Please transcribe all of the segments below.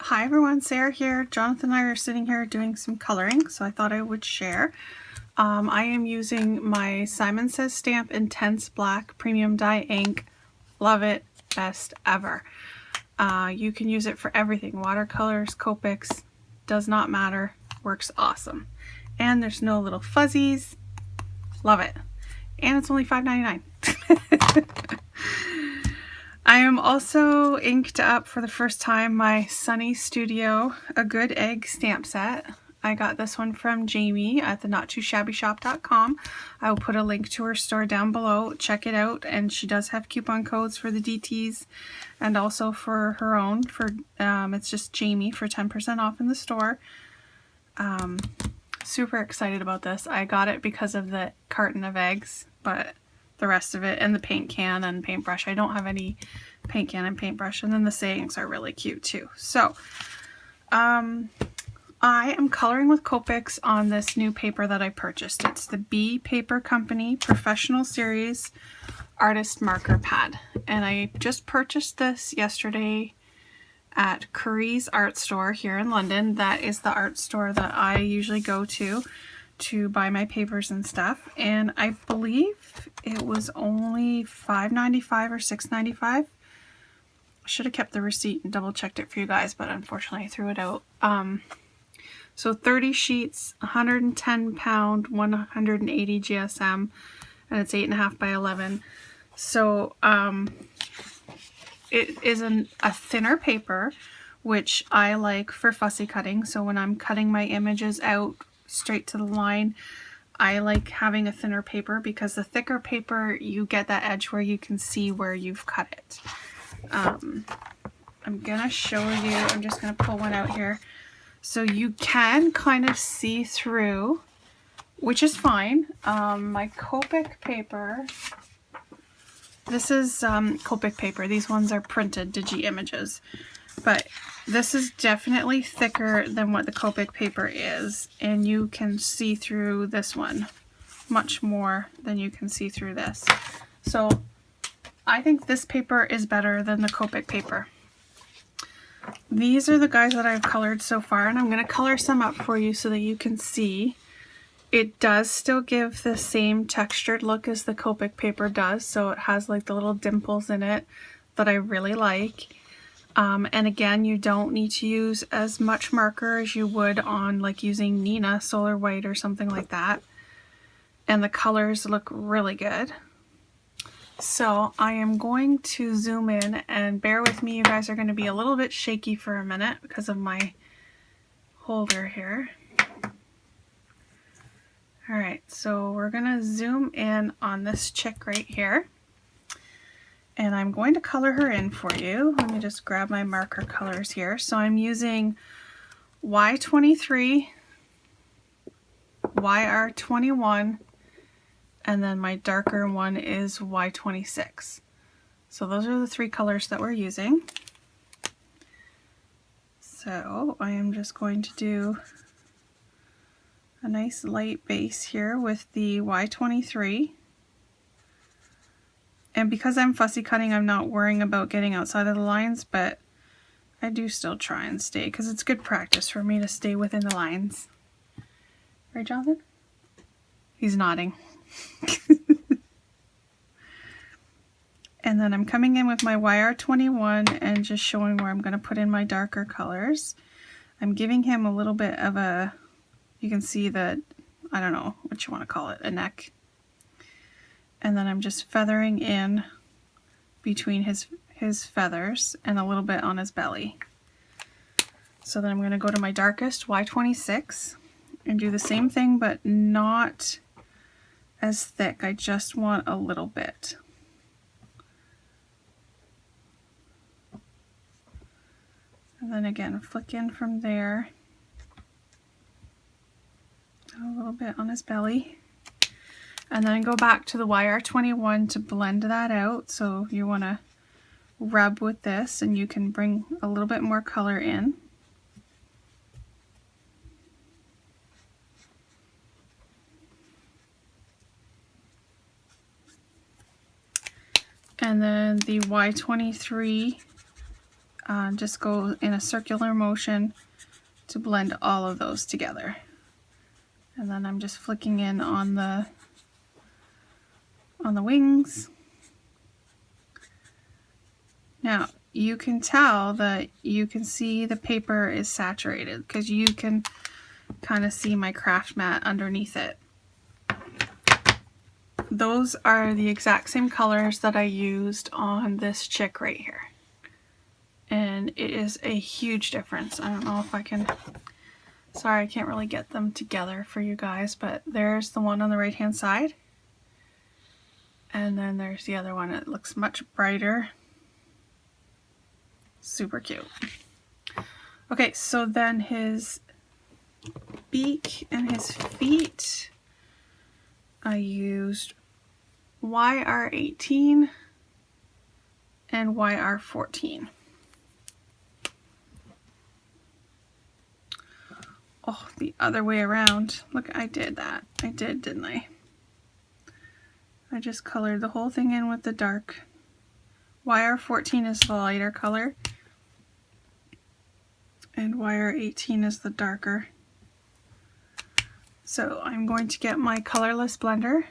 Hi everyone, Sarah here. Jonathan and I are sitting here doing some coloring, so I thought I would share. I am using my Simon Says Stamp Intense Black Premium Dye ink. Love it, best ever. You can use it for everything, watercolors, Copics, does not matter, works awesome. And there's no little fuzzies, love it. And it's only $5.99. I am also inked up for the first time my Sunny Studio A Good Egg stamp set. I got this one from Jamie at the nottoshabbyshop.com. I will put a link to her store down below. Check it out, and she does have coupon codes for the DTs and also for her own. For it's just Jamie for 10% off in the store. Super excited about this. I got it because of the carton of eggs, but the rest of it, and the paint can and paintbrush. I don't have any paint can and paintbrush, and then the sayings are really cute too. So I am coloring with Copics on this new paper that I purchased. It's the B Paper Company Professional Series Artist Marker Pad, and I just purchased this yesterday at Curry's art store here in London. That is the art store that I usually go to buy my papers and stuff, and I believe it was only $5.95 or $6.95. Should have kept the receipt and double checked it for you guys, but unfortunately I threw it out. So 30 sheets, 110 pound, 180 GSM, and it's 8.5 by 11. So it is a thinner paper, which I like for fussy cutting. So when I'm cutting my images out straight to the line, I like having a thinner paper, because the thicker paper, you get that edge where you can see where you've cut it. I'm gonna show you, I'm just gonna pull one out here. So you can kind of see through, which is fine. My Copic paper, this is Copic paper. These ones are printed digi images, but this is definitely thicker than what the Copic paper is, and you can see through this one much more than you can see through this. So I think this paper is better than the Copic paper. These are the guys that I've colored so far, and I'm going to color some up for you so that you can see. It does still give the same textured look as the Copic paper does, so it has like the little dimples in it that I really like. And again, you don't need to use as much marker as you would on like using Nina Solar White or something like that. And the colors look really good. So I am going to zoom in, and bear with me, you guys are going to be a little bit shaky for a minute because of my holder here. Alright, so we're going to zoom in on this chick right here. And I'm going to color her in for you. Let me just grab my marker colors here. So I'm using Y23, YR21, and then my darker one is Y26. So those are the three colors that we're using. So I am just going to do a nice light base here with the Y23. And because I'm fussy cutting, I'm not worrying about getting outside of the lines, but I do still try and stay, because it's good practice for me to stay within the lines. Right, Jonathan? He's nodding. And then I'm coming in with my YR21 and just showing where I'm going to put in my darker colors. I'm giving him a little bit of a, you can see that, I don't know what you want to call it, a neck. And then I'm just feathering in between his feathers and a little bit on his belly. So then I'm going to go to my darkest, Y26, and do the same thing, but not as thick. I just want a little bit. And then again, flick in from there. A little bit on his belly. And then go back to the YR21 to blend that out. So you want to rub with this, and you can bring a little bit more color in. And then the Y23 just go in a circular motion to blend all of those together. And then I'm just flicking in on the wings. Now you can tell that you can see the paper is saturated because you can kind of see my craft mat underneath it. Those are the exact same colors that I used on this chick right here. And it is a huge difference. I don't know if I can, sorry I can't really get them together for you guys, but there's the one on the right hand side. And then there's the other one. It looks much brighter. Super cute. Okay, so then his beak and his feet, I used YR18 and YR14. Oh, the other way around. Look, I did that. I did, didn't I? I just colored the whole thing in with the dark. YR14 is the lighter color, and YR18 is the darker. So I'm going to get my colorless blender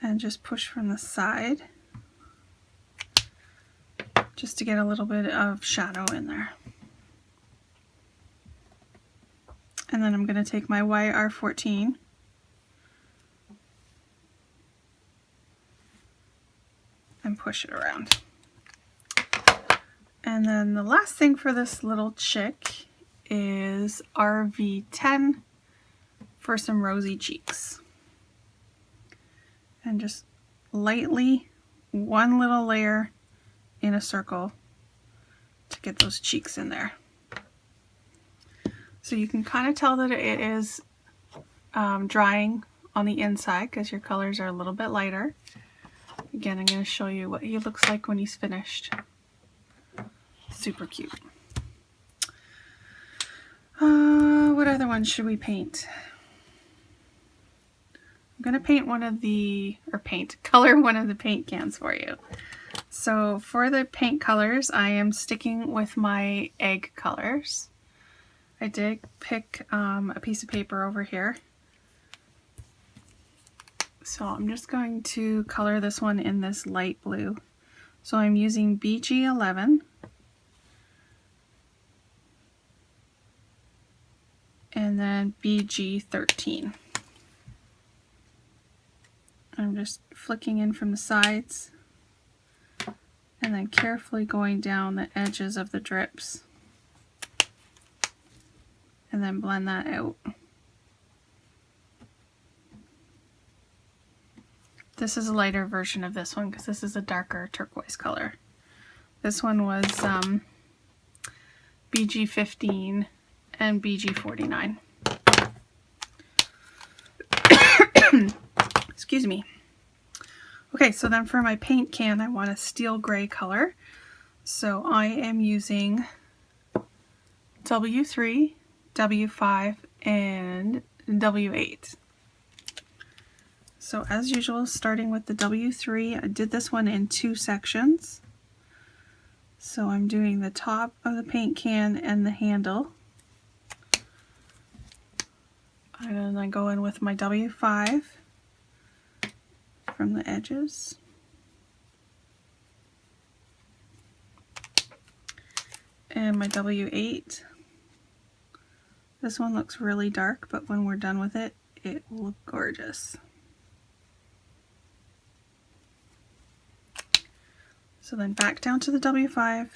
and just push from the side just to get a little bit of shadow in there. And then I'm going to take my YR14 and push it around. And then the last thing for this little chick is RV10 for some rosy cheeks. And just lightly, one little layer in a circle to get those cheeks in there. So you can kind of tell that it is drying on the inside because your colors are a little bit lighter. Again, I'm going to show you what he looks like when he's finished. Super cute. What other ones should we paint? I'm going to paint one of the, color one of the paint cans for you. So for the paint colors, I am sticking with my egg colors. I did pick a piece of paper over here. So I'm just going to color this one in this light blue. So I'm using BG11 and then BG13. I'm just flicking in from the sides and then carefully going down the edges of the drips and then blend that out. This is a lighter version of this one because this is a darker turquoise color. This one was BG15 and BG49. Excuse me. Okay, so then for my paint can, I want a steel gray color. So I am using W3, W5, and W8. So as usual, starting with the W3, I did this one in 2 sections. So I'm doing the top of the paint can and the handle. And then I go in with my W5 from the edges. And my W8. This one looks really dark, but when we're done with it, it will look gorgeous. So then back down to the W5,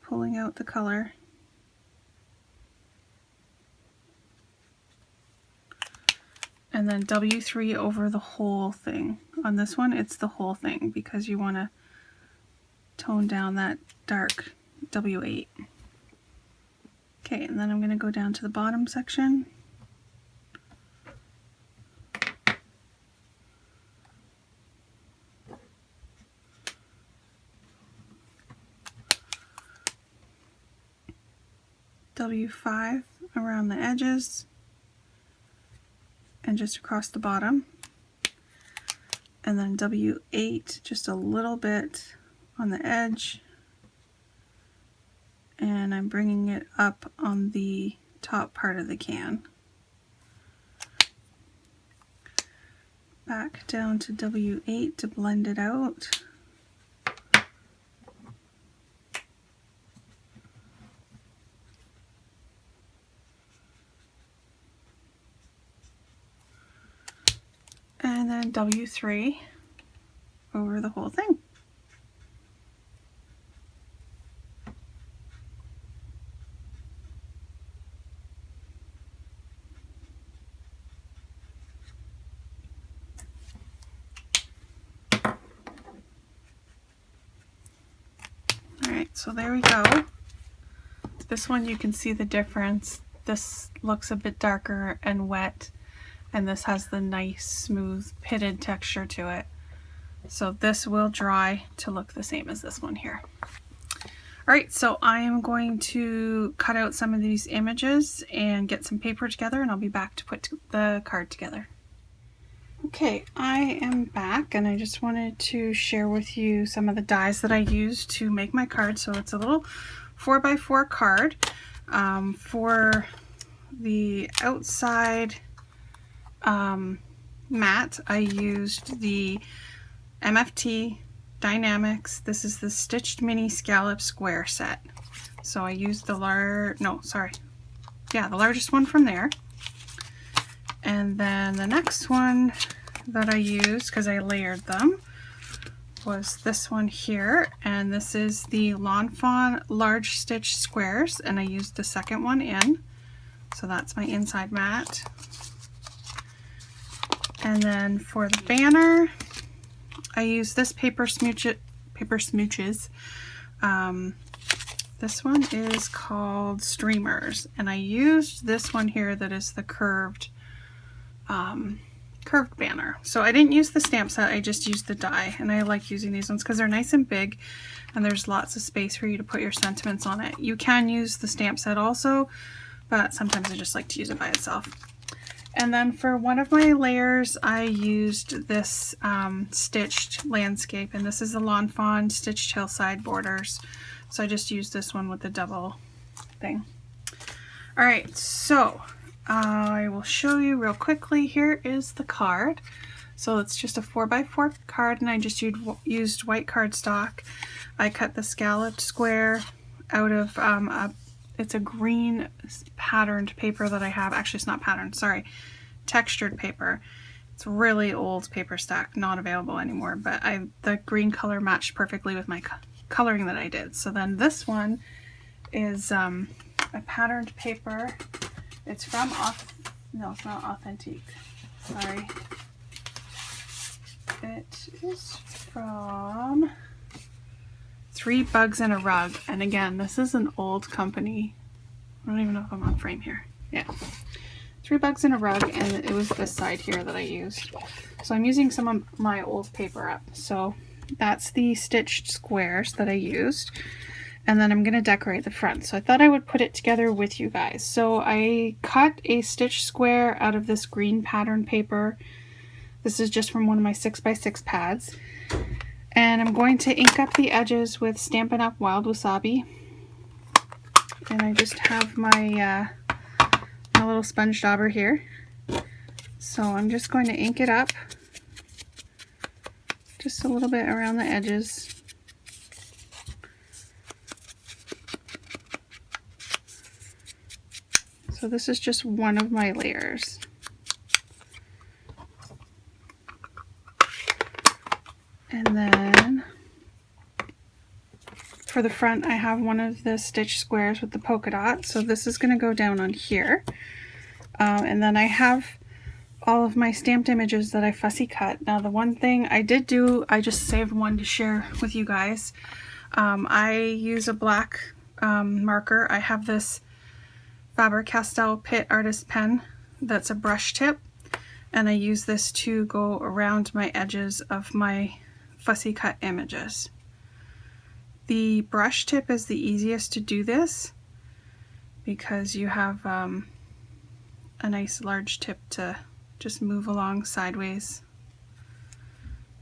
pulling out the color. And then W3 over the whole thing. On this one, it's the whole thing because you want to tone down that dark W8. Okay, and then I'm going to go down to the bottom section. W5 around the edges and just across the bottom. and then W8 just a little bit on the edge, and I'm bringing it up on the top part of the can. Back down to W8 to blend it out. And then W3 over the whole thing. Alright, so there we go. This one you can see the difference. This looks a bit darker and wet, and this has the nice smooth pitted texture to it. So this will dry to look the same as this one here. Alright, so I am going to cut out some of these images and get some paper together, and I'll be back to put the card together. Okay, I am back, and I just wanted to share with you some of the dies that I used to make my card. So it's a little 4x4 card. For the outside mat, I used the MFT Dynamics. This is the Stitched Mini Scallop Square set. So I used the the largest one from there. And then the next one that I used, because I layered them, was this one here, and this is the Lawn Fawn Large Stitch Squares, and I used the second one in. So that's my inside mat. And then for the banner, I used this paper smooches. This one is called Streamers, and I used this one here that is the curved banner. So I didn't use the stamp set, I just used the die, and I like using these ones because they're nice and big and there's lots of space for you to put your sentiments on it. You can use the stamp set also, but sometimes I just like to use it by itself. And then for one of my layers, I used this stitched landscape, and this is the Lawn Fawn Stitched Hillside Borders. So I just used this one with the double thing. Alright, so I will show you real quickly. Here is the card. So it's just a 4x4 card, and I just used white cardstock. I cut the scalloped square out of it's a green patterned paper that I have. Actually, it's not patterned, sorry. Textured paper. It's really old paper stack, not available anymore, but the green color matched perfectly with my coloring that I did. So then this one is a patterned paper. It's from no, it's not Authentique. Sorry. It is from 3 Bugs in a Rug. And again, this is an old company. I don't even know if I'm on frame here. Yeah. 3 Bugs in a Rug, and it was this side here that I used. So I'm using some of my old paper up. So that's the stitched squares that I used. And then I'm going to decorate the front. So I thought I would put it together with you guys. So I cut a stitch square out of this green pattern paper. This is just from one of my 6x6 pads. And I'm going to ink up the edges with Stampin' Up! Wild Wasabi. And I just have my, my little sponge dauber here. So I'm just going to ink it up just a little bit around the edges. So this is just one of my layers. And then for the front, I have one of the stitch squares with the polka dot. So this is going to go down on here. And then I have all of my stamped images that I fussy cut. Now the one thing I did do, I just saved one to share with you guys. I use a black marker. I have this Faber-Castell Pitt Artist Pen that's a brush tip, and I use this to go around my edges of my fussy cut images. The brush tip is the easiest to do this because you have a nice large tip to just move along sideways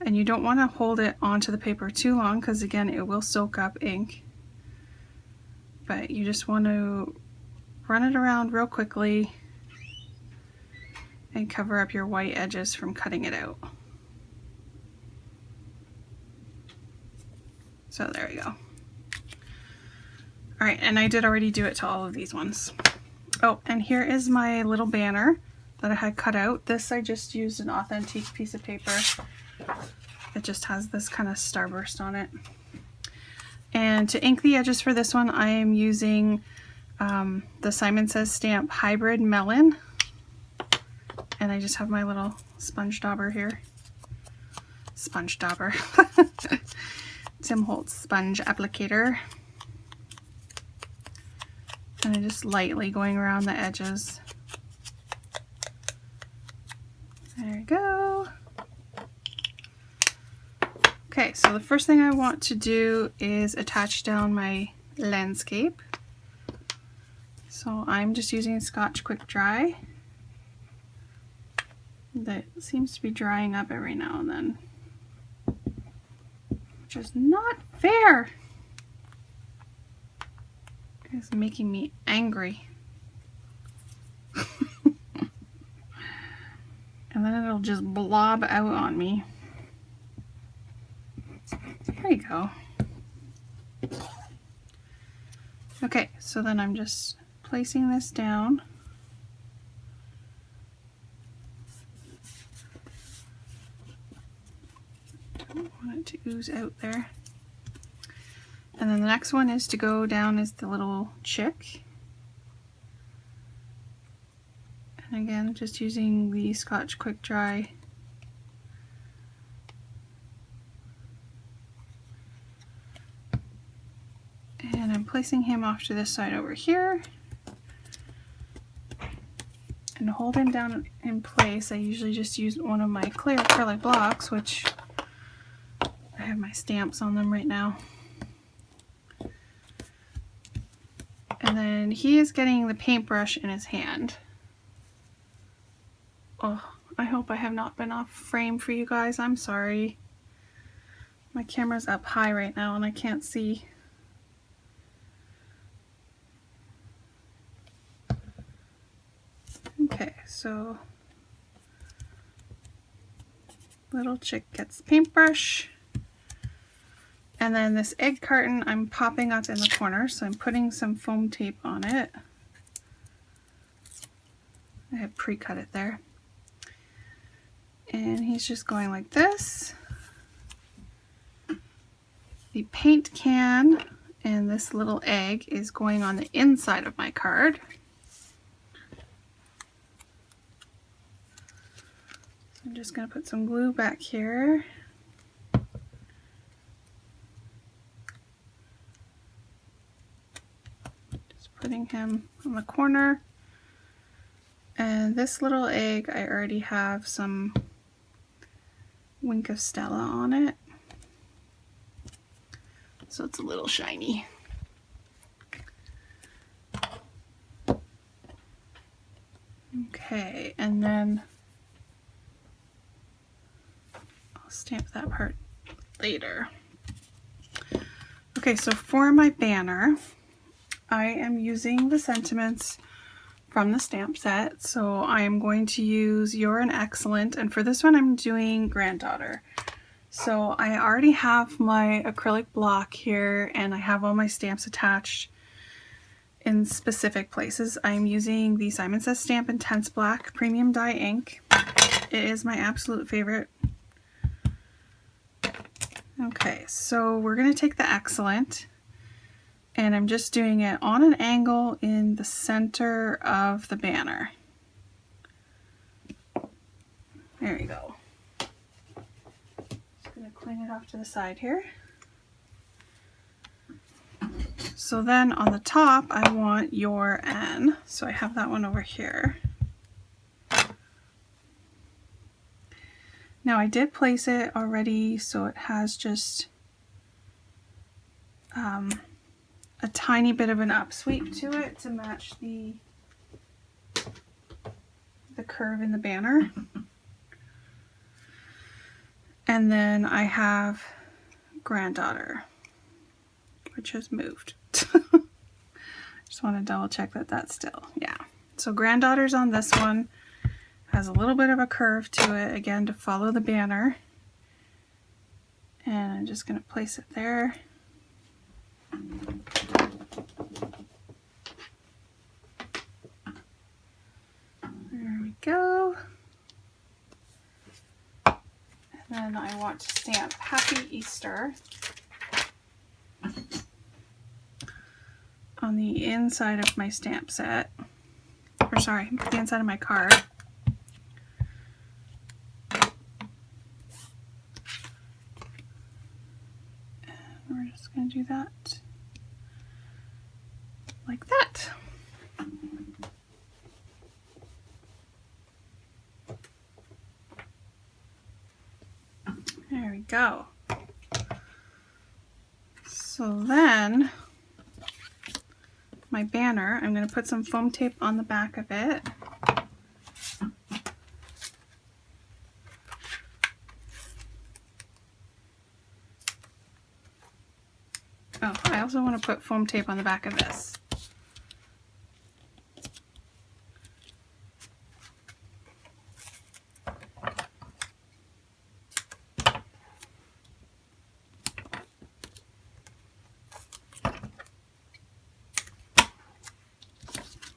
And you don't want to hold it onto the paper too long because again it will soak up ink. But you just want to run it around real quickly and cover up your white edges from cutting it out. So there we go. Alright, and I did already do it to all of these ones. Oh, and here is my little banner that I had cut out. This I just used an authentic piece of paper. It just has this kind of starburst on it. And to ink the edges for this one, I am using the Simon Says stamp Hybrid Melon. And I just have my little sponge dauber here. Sponge dauber. Tim Holtz sponge applicator. And I'm just lightly going around the edges. There we go. Okay, so the first thing I want to do is attach down my landscape. So I'm just using Scotch Quick Dry. That seems to be drying up every now and then, which is not fair. It's making me angry. And then it'll just blob out on me. There you go. Okay, so then I'm just placing this down. Don't want it to ooze out there. And then the next one is to go down is the little chick. And again, just using the Scotch Quick Dry. And I'm placing him off to this side over here. And to hold him down in place, I usually just use one of my clear acrylic blocks, which I have my stamps on them right now. And then he is getting the paintbrush in his hand. Oh, I hope I have not been off frame for you guys. I'm sorry. My camera's up high right now and I can't see. Okay, so little chick gets paintbrush. And then this egg carton I'm popping up in the corner, so I'm putting some foam tape on it. I have pre-cut it there. And he's just going like this. The paint can and this little egg is going on the inside of my card. So I'm just going to put some glue back here. Putting him on the corner, and this little egg I already have some Wink of Stella on it, so it's a little shiny. Okay, and then I'll stamp that part later. Okay, so for my banner I am using the sentiments from the stamp set. So I am going to use You're an Excellent, and for this one I'm doing Granddaughter. So I already have my acrylic block here and I have all my stamps attached in specific places. I'm using the Simon Says Stamp Intense Black Premium Dye ink. It is my absolute favorite. Okay, so we're going to take the Excellent. And I'm just doing it on an angle in the center of the banner. There you go. Just gonna clean it off to the side here. So then on the top, I want Your N. So I have that one over here. Now I did place it already, so it has just a tiny bit of an upsweep to it to match the curve in the banner. And then I have granddaughter, which has moved. Just want to double check that that's still, yeah. So granddaughter's on this one. Has a little bit of a curve to it, again, to follow the banner. And I'm just going to place it there. There we go. And then I want to stamp Happy Easter on the inside of my stamp set. Or sorry, the inside of my card. And we're just going to do that like that. There we go. So then my banner, I'm going to put some foam tape on the back of it. Oh, I also want to put foam tape on the back of this.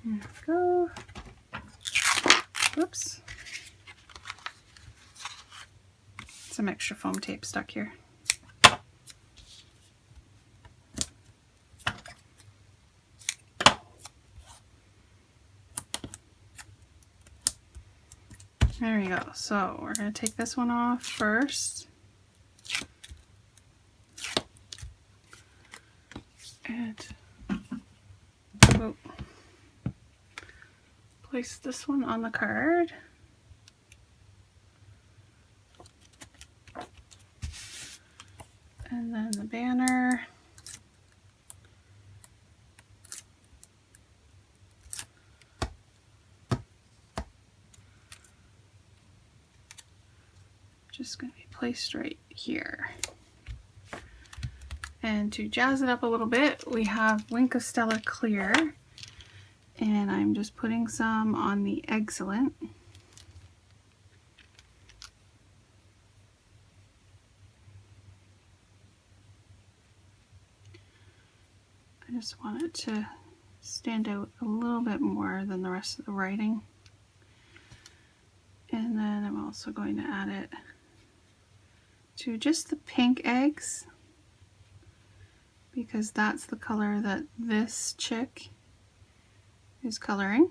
There we go. Whoops. Some extra foam tape stuck here. There we go. So we're going to take this one off first. And oh, place this one on the card. And then the banner. Just going to be placed right here. And to jazz it up a little bit, we have Wink of Stella Clear. And I'm just putting some on the Excellent. I just want it to stand out a little bit more than the rest of the writing. And then I'm also going to add it to just the pink eggs, because that's the color that this chick is coloring.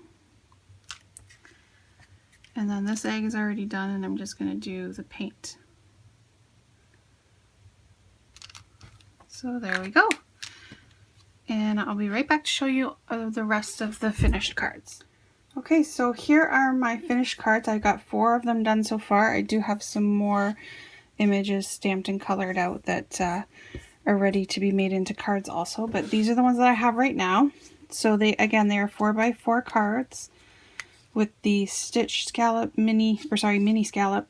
And then this egg is already done, and I'm just going to do the paint. So there we go. And I'll be right back to show you the rest of the finished cards. Okay, so here are my finished cards. I got 4 of them done so far. I do have some more images stamped and colored out that are ready to be made into cards also, but these are the ones that I have right now. So they are 4x4 cards with the stitched scallop mini scallop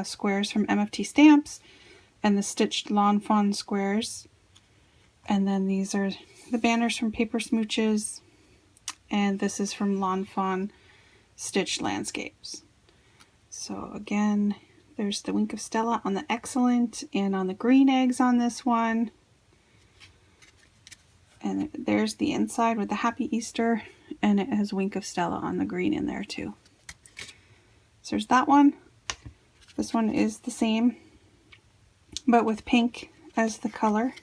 squares from MFT Stamps and the stitched Lawn Fawn squares. And then these are the banners from Paper Smooches, and this is from Lawn Fawn Stitched Landscapes. So again, there's the Wink of Stella on the Excellent and on the green eggs on this one. And there's the inside with the Happy Easter, and it has Wink of Stella on the green in there too. So there's that one. This one is the same, but with pink as the color.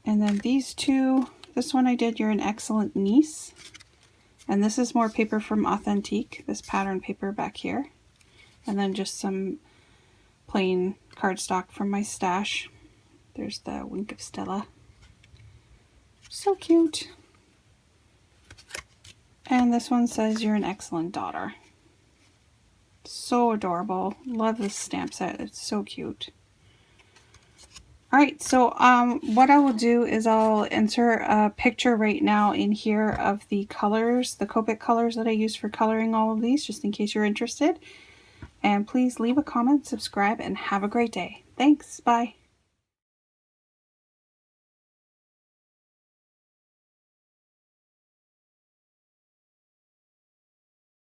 And then these two, this one I did You're an Excellent Niece. And this is more paper from Authentique, this pattern paper back here. And then just some plain cardstock from my stash. There's the Wink of Stella. So cute. And this one says You're an Excellent Daughter. So adorable. Love this stamp set. It's so cute. Alright, so what I will do is I'll insert a picture right now in here of the colors, the Copic colors that I use for coloring all of these, just in case you're interested. And please leave a comment, subscribe, and have a great day. Thanks. Bye.